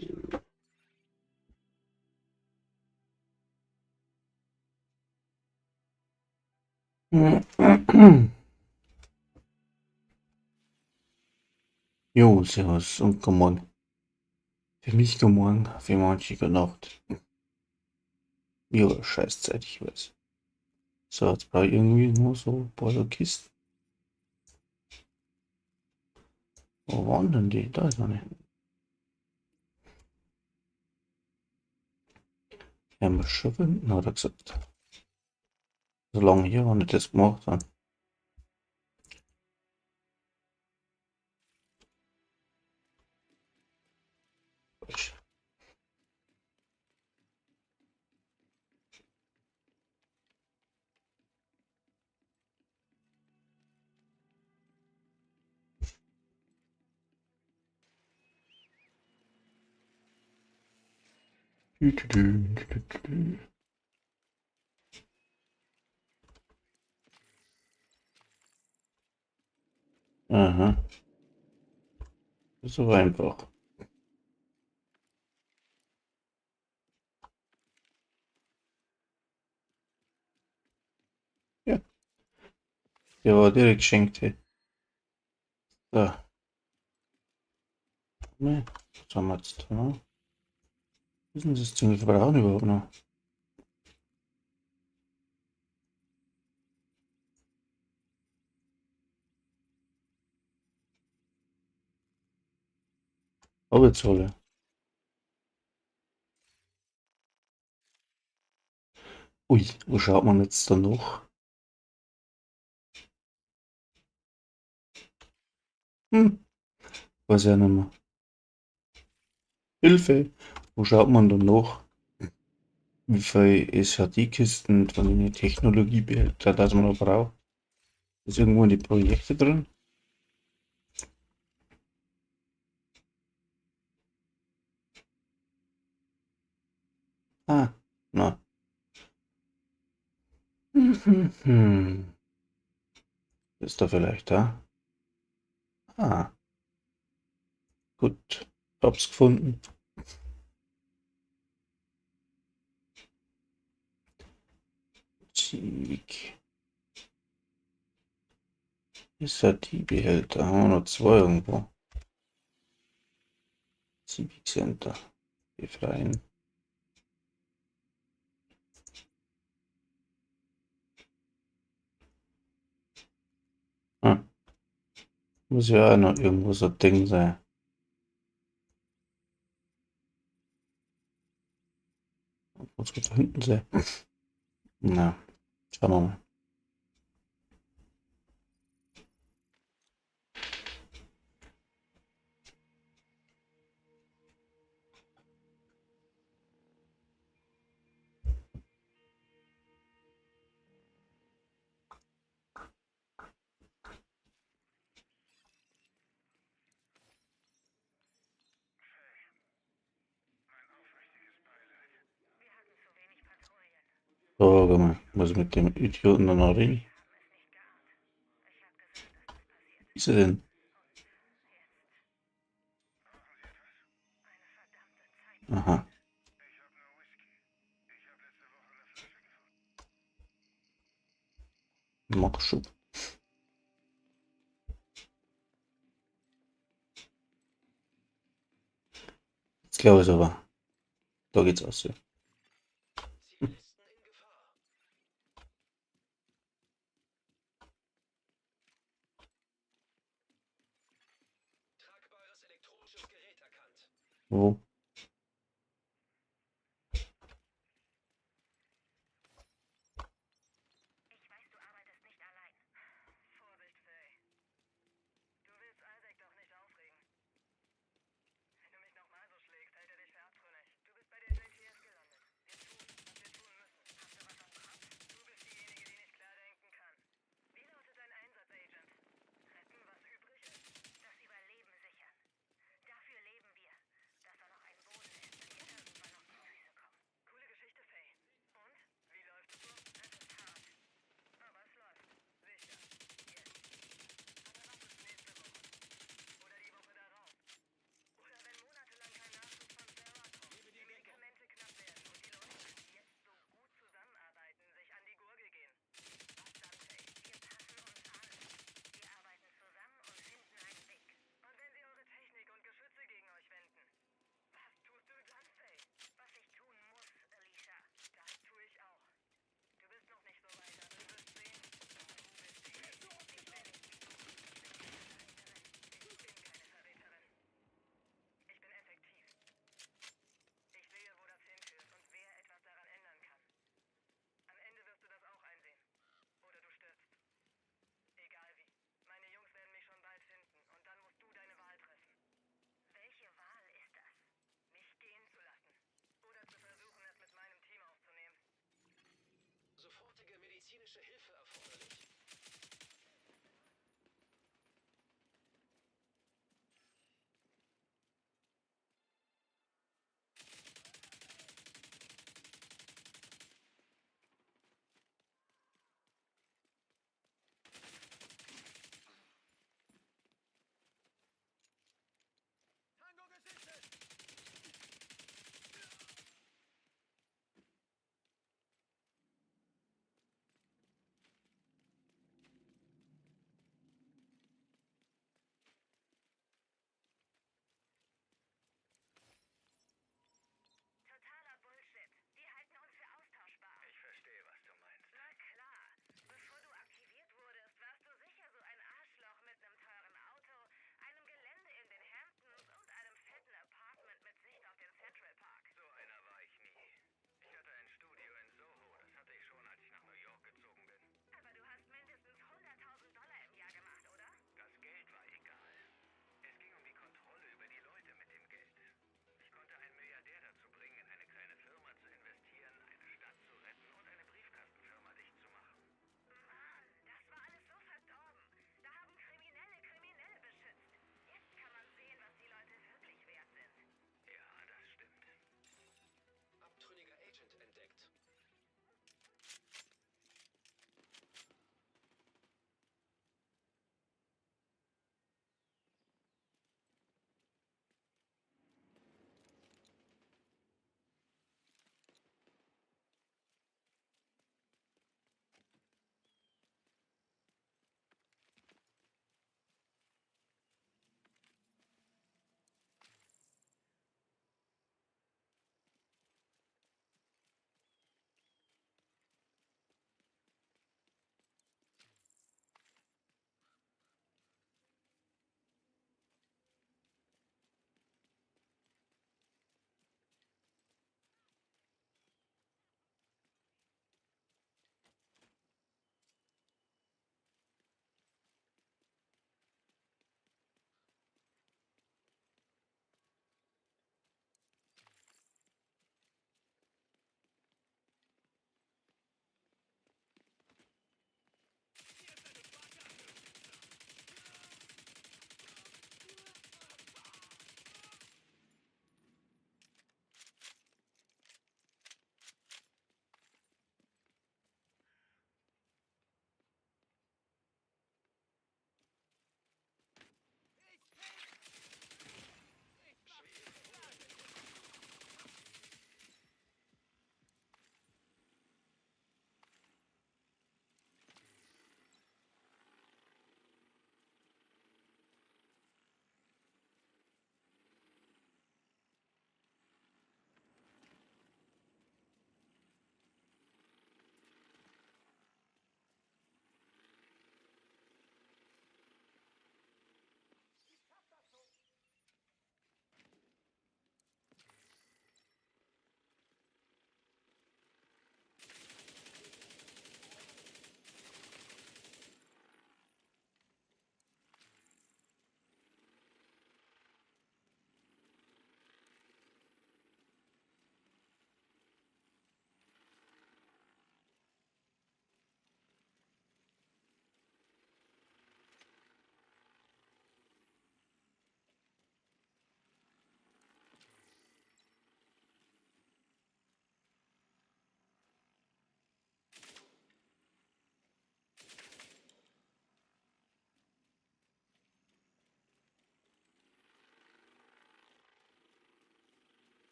Jo, servus und guten Morgen. Für mich guten Morgen, für manche gute Nacht. Ja, Scheißzeit, ich weiß. So, jetzt brauche ich irgendwie nur so ein paar so Kisten. Wo waren denn die? Da ist eine. Ja, mal schütteln, hat er gesagt. Solange hier noch nicht das gemacht haben. Falsch. Aha, das ist aber einfach. Ja, der war direkt geschenkt. Hey. So, ne, was haben wir jetzt da noch? Was ist denn das Ding? Das brauchen überhaupt noch? Arbeitsrolle. Ui, wo schaut man jetzt da noch? Hm, weiß ja nicht mehr. Hilfe! Wo schaut man da noch? Wie viel SHD-Kisten von den Technologiebehälter, das man noch braucht? Ist irgendwo in die Projekte drin? Ah, na. Hm. Ist da vielleicht da? Ah, gut. Hab's gefunden. Zieg. SHD-Behälter. Haben wir noch zwei irgendwo. Civic Center. Befreien. Ah, muss ja auch noch irgendwo so ein Ding sein. Muss da hinten sein. Na, schauen wir mal. So, warte mal. Muss mit dem Idioten dann noch reden? Wie ist er denn? Aha. Mach schon. Jetzt glaube ich aber. Da geht's aus. Ja. Wo? medizinische Hilfe erforderlich. Tango gesichtet! Totaler Bullshit. Die halten uns für austauschbar. Ich verstehe, was du meinst. Na klar. Bevor du aktiviert wurdest, warst du sicher so ein Arschloch mit einem teuren Auto, einem Gelände in den Hamptons und einem fetten Apartment mit Sicht auf den Central Park. So einer war ich nie. Ich hatte ein Studio in Soho. Das hatte ich schon, als ich nach New York gezogen bin. Aber du hast mindestens $100.000 im Jahr gemacht, oder? Das Geld war egal. Es ging um die Kontrolle über die Leute mit dem Geld. Ich konnte einen Milliardär dazu bringen, in eine kleine Firma zu investieren, eine Stadt zu retten und eine Briefkastenfirma dicht zu machen. Mann, das war alles so verdorben. Da haben Kriminelle Kriminelle beschützt. Jetzt kann man sehen, was die Leute wirklich wert sind. Ja, das stimmt. Abtrünniger Agent entdeckt.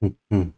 Mhm.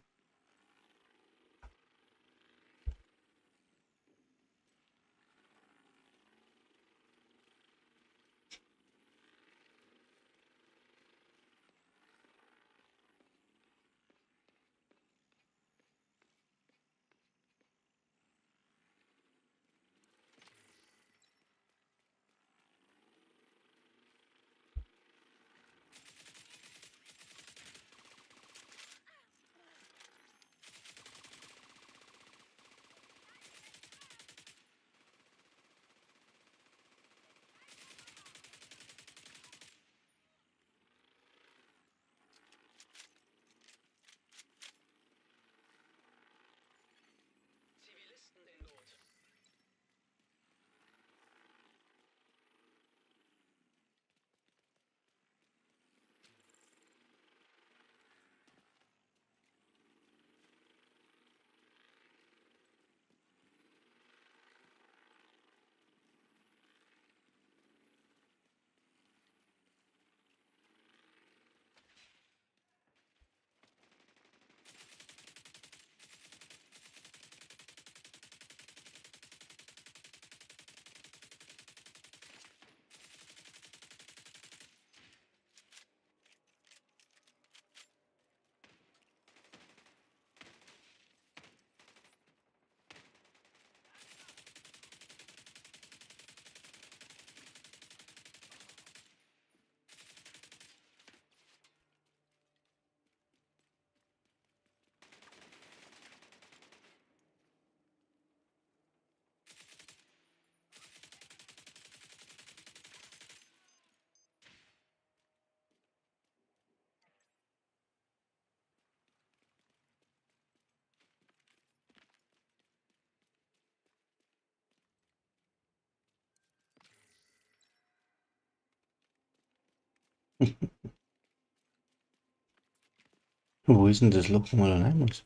Wo ist denn das Loch, wo man da rein muss?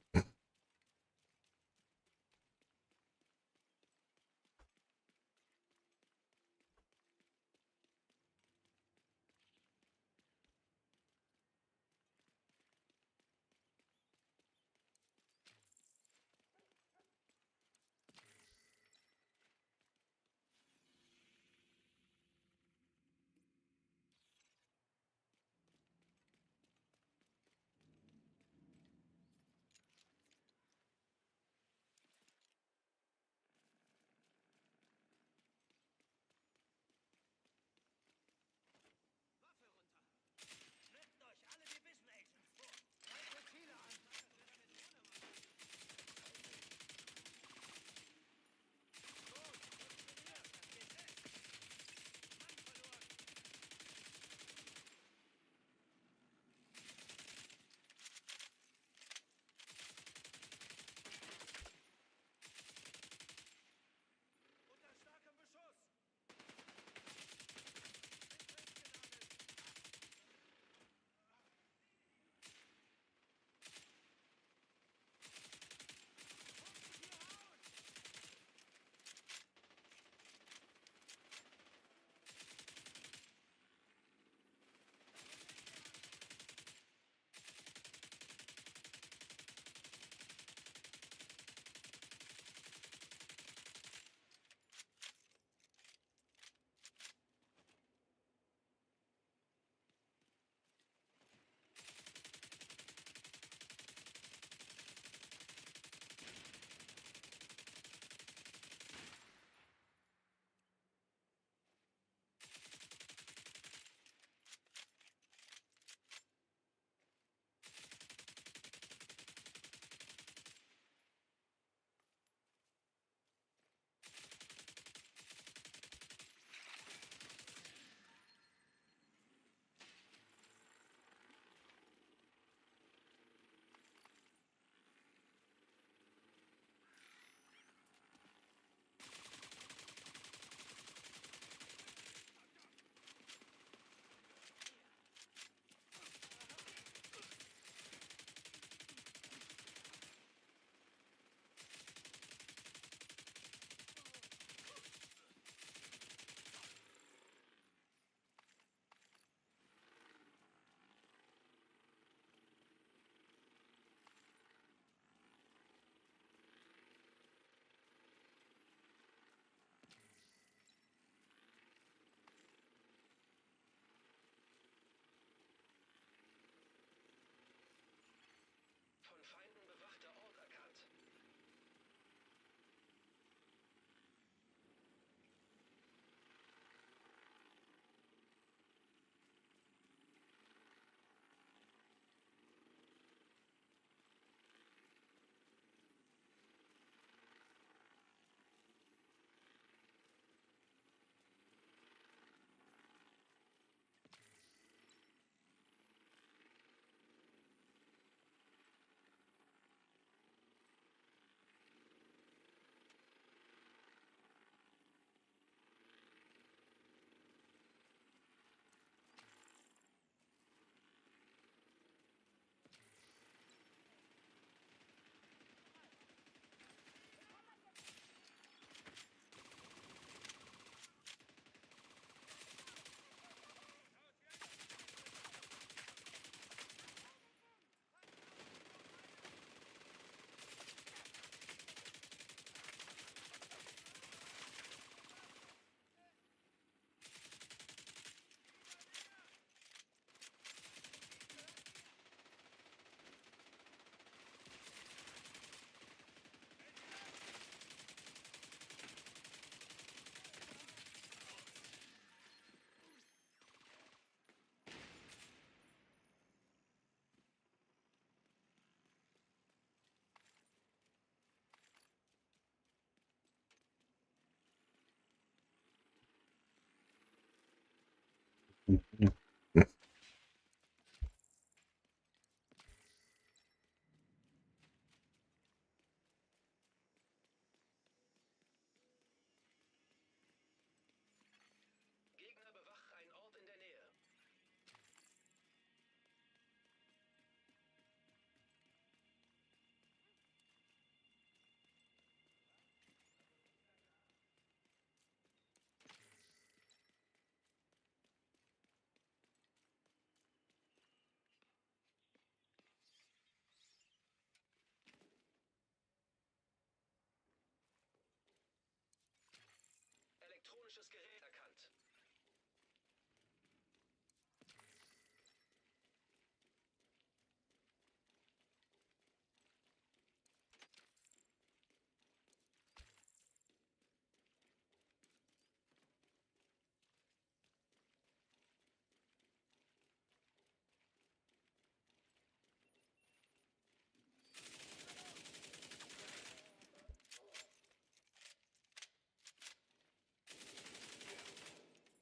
Elektronisches Gerät erkannt.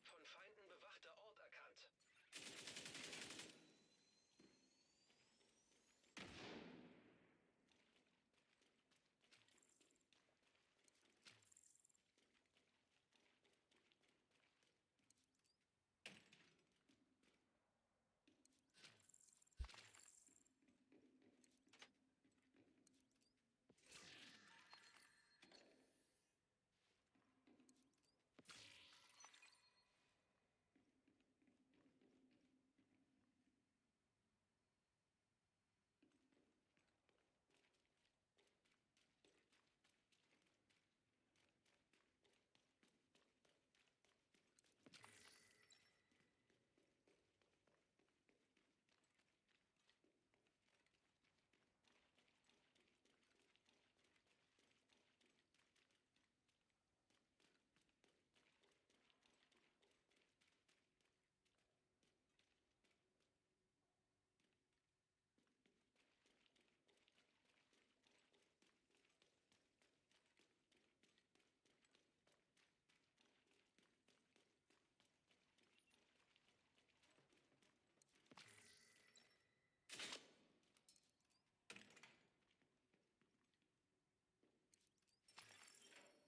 Von Feinden bewachter Ort erkannt.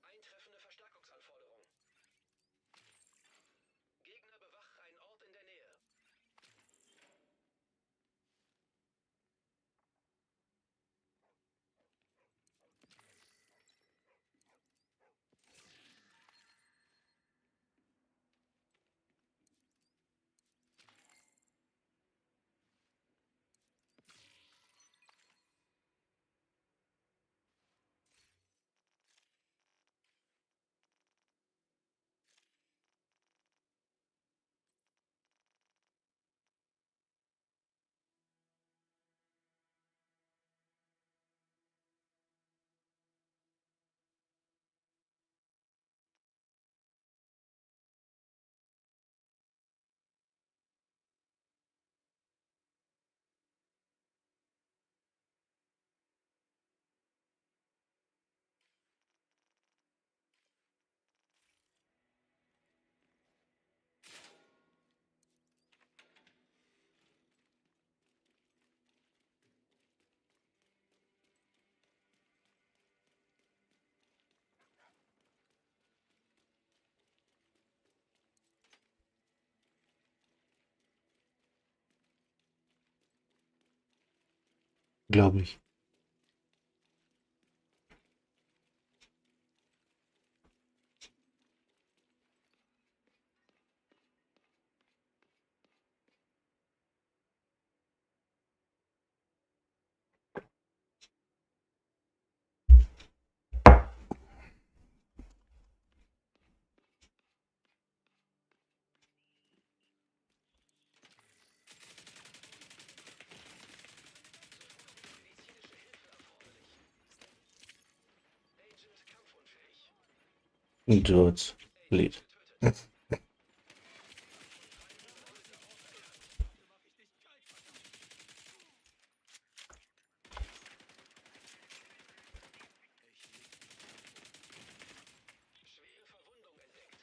Eintreffende Verstärkungsanforderung. Gegner bewacht einen Ort in der Nähe. Glaube ich. Medizinische Hilfe erforderlich. Agent kampfunfähig. Und so wird's. Agent Lied. getötet. Schwere Verwundung entdeckt.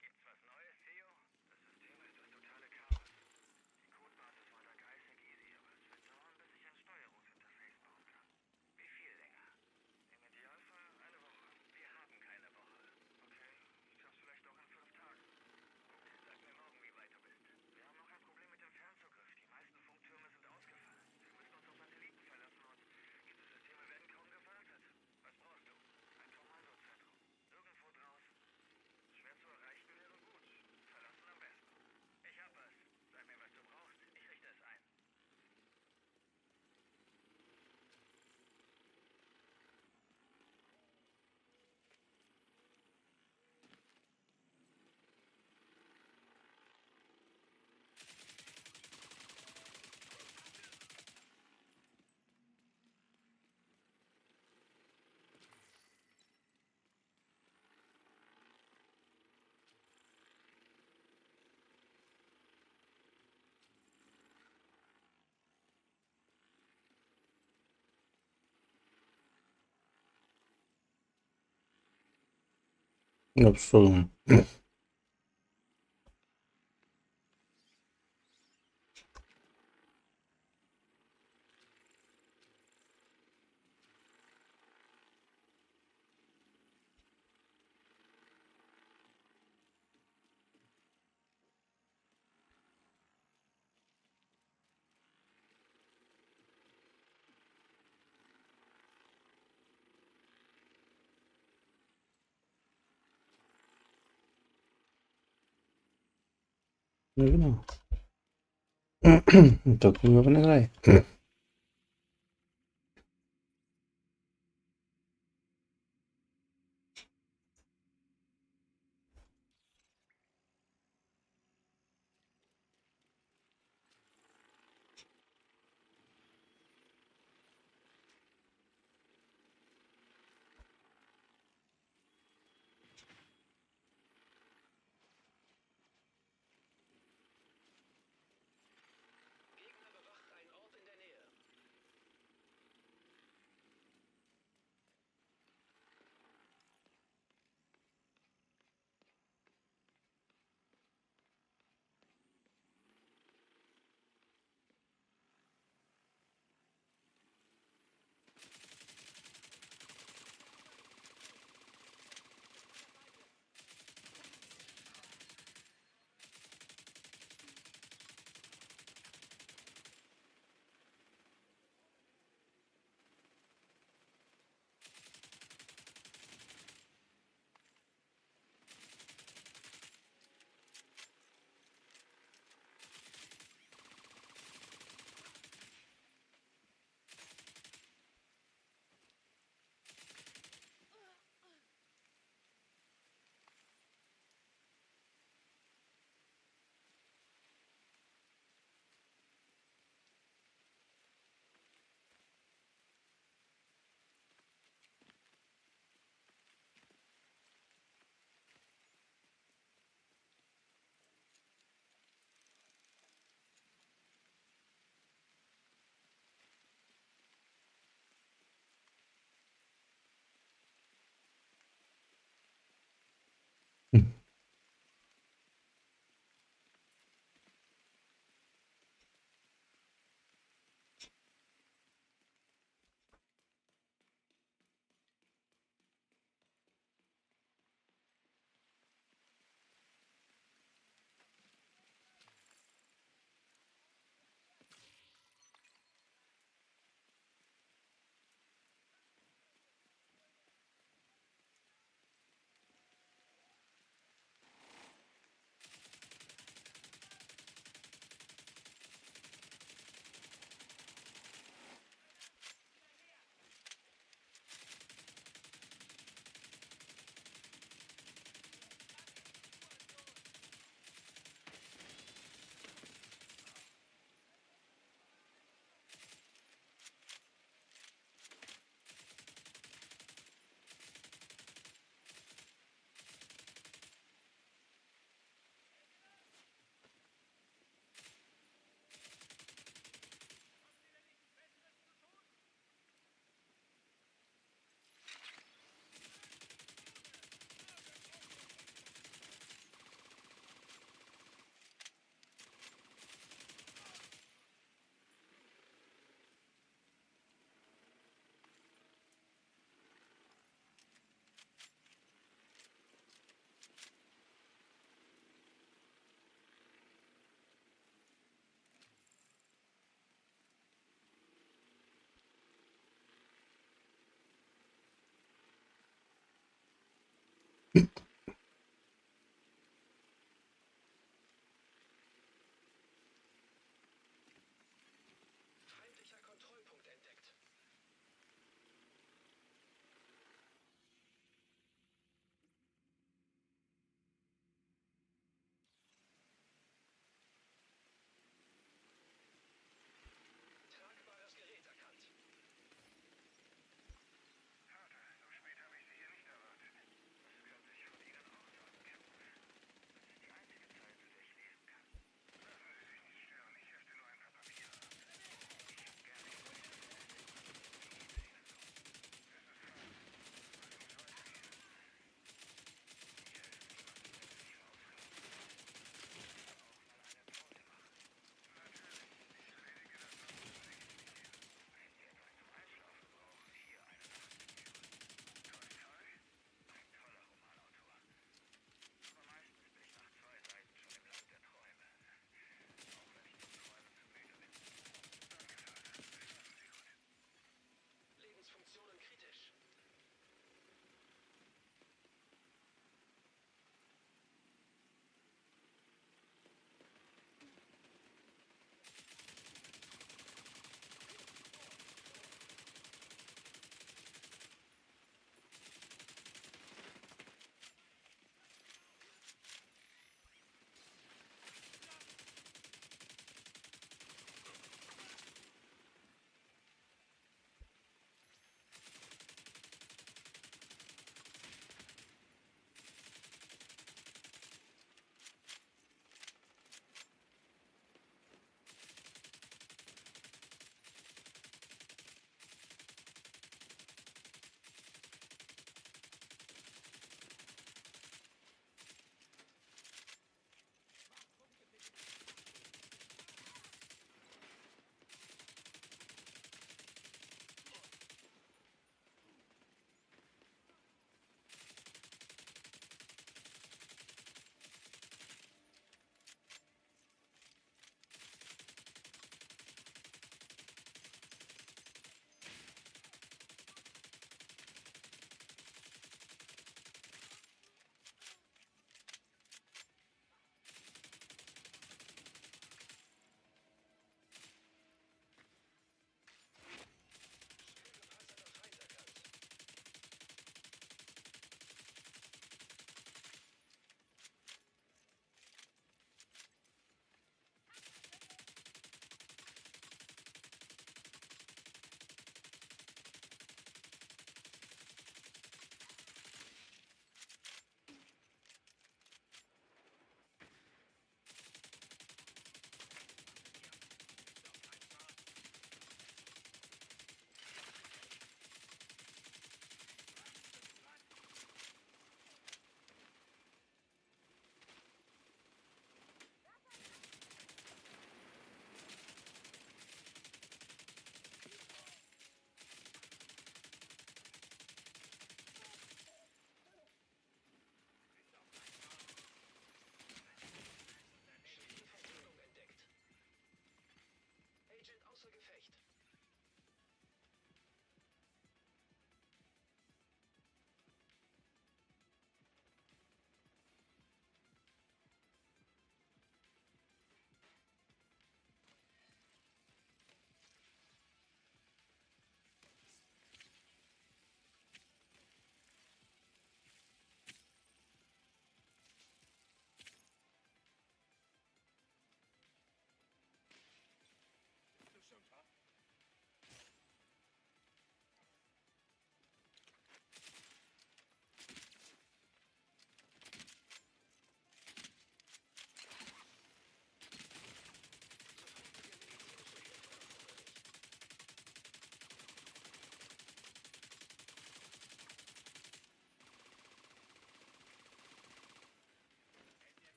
Gibt's was Neues, Theo? Das System ist das totale Chaos. Die Codebasis war da geistig easy, aber es wird so ein bisschen Absolut. Ja, genau. Da gucken wir auf eine 3. Gegner bewacht einen Ort in der Nähe. Feindlicher Kontrollpunkt entdeckt. Tragbares Gerät erkannt. Vater, so spät habe ich Sie hier nicht erwartet. Was können sich von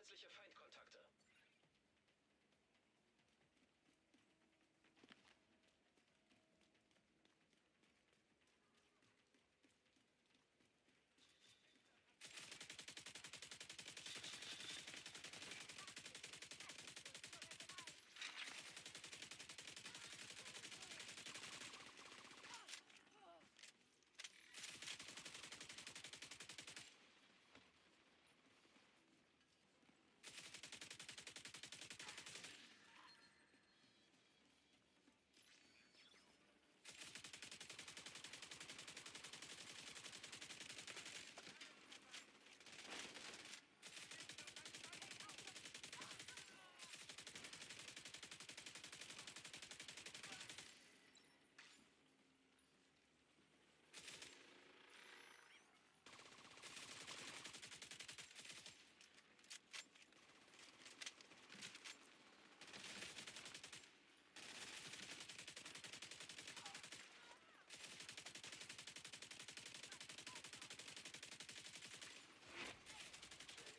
zusätzliche Feindkontakte.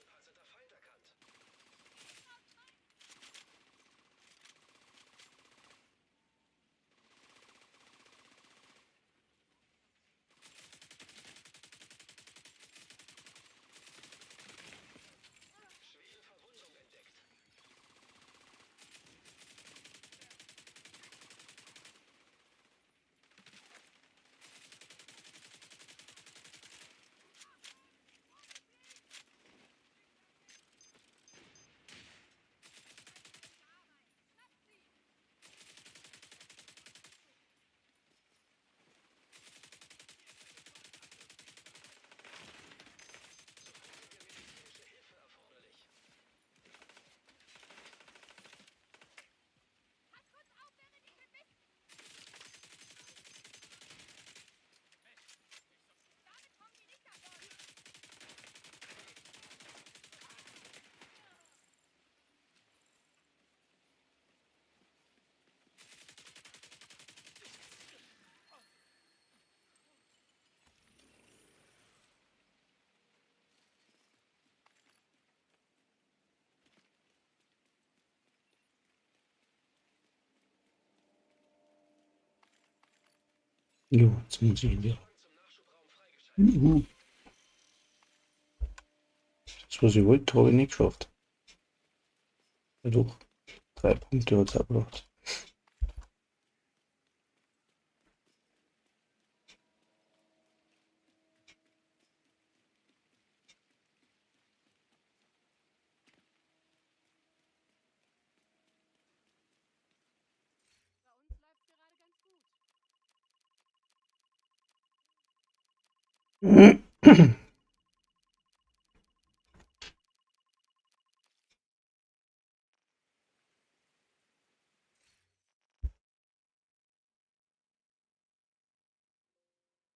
Panzerter Feind erkannt. Schwere Verwundung entdeckt. Sofortige medizinische Hilfe erforderlich. Jo, jetzt muss ich wieder. Zugang zum Nachschubraum freigeschaltet. Das, was ich wollte, habe ich nicht geschafft. Ja, doch. 3 Punkte hat es abgebracht. Bei uns läuft's gerade ganz gut.